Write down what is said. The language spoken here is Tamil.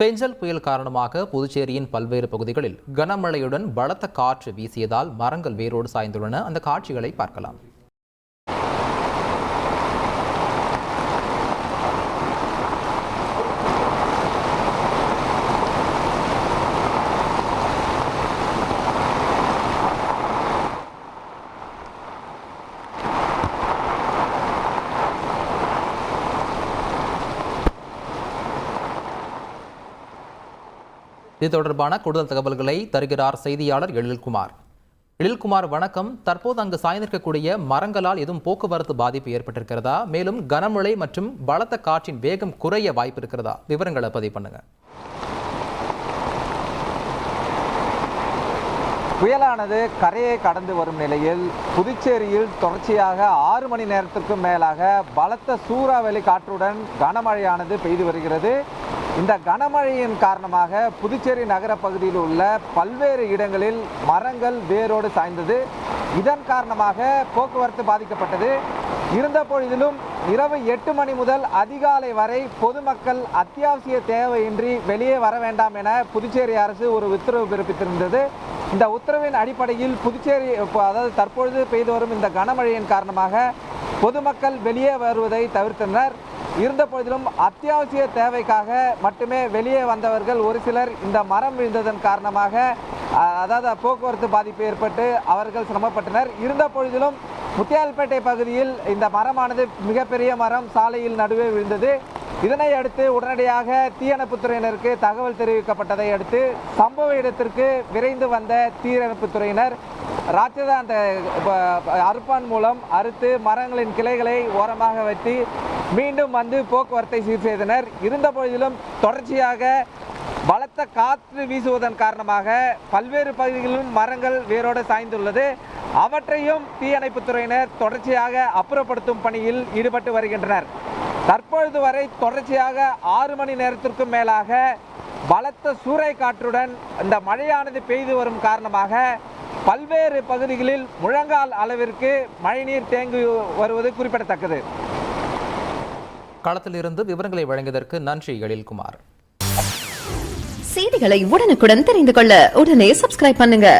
பெஞ்சல் புயல் காரணமாக புதுச்சேரியின் பல்வேறு பகுதிகளில் கனமழையுடன் பலத்த காற்று வீசியதால் மரங்கள் வேரோடு சாய்ந்துள்ளன. அந்த காட்சிகளை பார்க்கலாம். இது தொடர்பான கூடுதல் தகவல்களை தருகிறார் செய்தியாளர் எழில்குமார். எழில்குமார், வணக்கம். தற்போது அங்கு சாய்ந்திருக்கக்கூடிய மரங்களால் எதுவும் போக்குவரத்து பாதிப்பு ஏற்பட்டிருக்கிறதா? மேலும் கனமழை மற்றும் பலத்த காற்றின் வேகம் குறைய வாய்ப்பு இருக்கிறதா? விவரங்களை பதிவு பண்ணுங்க. புயலானது கரையை கடந்து வரும் நிலையில் புதுச்சேரியில் தொடர்ச்சியாக 6 மணி நேரத்திற்கும் மேலாக பலத்த சூறாவளி காற்றுடன் கனமழையானது பெய்து வருகிறது. இந்த கனமழையின் காரணமாக புதுச்சேரி நகர பகுதியில் உள்ள பல்வேறு இடங்களில் மரங்கள் வேரோடு சாய்ந்தது. இதன் காரணமாக போக்குவரத்து பாதிக்கப்பட்டது. இருந்த பொழுதிலும் இரவு 8 மணி முதல் அதிகாலை வரை பொதுமக்கள் அத்தியாவசிய தேவையின்றி வெளியே வர வேண்டாம் என புதுச்சேரி அரசு ஒரு உத்தரவு பிறப்பித்திருந்தது. இந்த உத்தரவின் அடிப்படையில் புதுச்சேரி தற்பொழுது பெய்து வரும் இந்த கனமழையின் காரணமாக பொதுமக்கள் வெளியே வருவதை தவிர்த்தனர். இருந்த போதிலும் அத்தியாவசிய தேவைக்காக மட்டுமே வெளியே வந்தவர்கள் ஒரு சிலர் இந்த மரம் விழுந்ததன் காரணமாக போக்குவரத்து பாதிப்பு ஏற்பட்டு அவர்கள் சிரமப்பட்டனர். இருந்த பொழுதிலும் முத்தியால்பேட்டை பகுதியில் இந்த மரமானது மிகப்பெரிய மரம் சாலையில் நடுவே விழுந்தது. இதனை அடுத்து உடனடியாக தீயணைப்புத்துறையினருக்கு தகவல் தெரிவிக்கப்பட்டதை அடுத்து சம்பவ இடத்திற்கு விரைந்து வந்த தீயணைப்புத்துறையினர் ராட்சத அந்த அறுப்பான் மூலம் அறுத்து மரங்களின் கிளைகளை ஓரமாக வெட்டி மீண்டும் வந்து போக்குவரத்தை சீர் செய்தனர். இருந்த போதிலும் தொடர்ச்சியாக பலத்த காற்று வீசுவதன் காரணமாக பல்வேறு பகுதிகளிலும் மரங்கள் வேரோடு சாய்ந்துள்ளது. அவற்றையும் தீயணைப்புத்துறையினர் தொடர்ச்சியாக அப்புறப்படுத்தும் பணியில் ஈடுபட்டு வருகின்றனர். தற்பொழுது வரை தொடர்ச்சியாக 6 மணி நேரத்திற்கும் மேலாக பலத்த சூறை காற்றுடன் இந்த மழையானது பெய்து வரும் காரணமாக பல்வேறு பகுதிகளில் முழங்கால் அளவிற்கு மழைநீர் தேங்கி வருவது குறிப்பிடத்தக்கது. களத்திலிருந்து விவரங்களை வழங்கியதற்கு நன்றி எழில்குமார். செய்திகளை உடனுக்குடன் தெரிந்து கொள்ள உடனே சப்ஸ்கிரைப் பண்ணுங்க.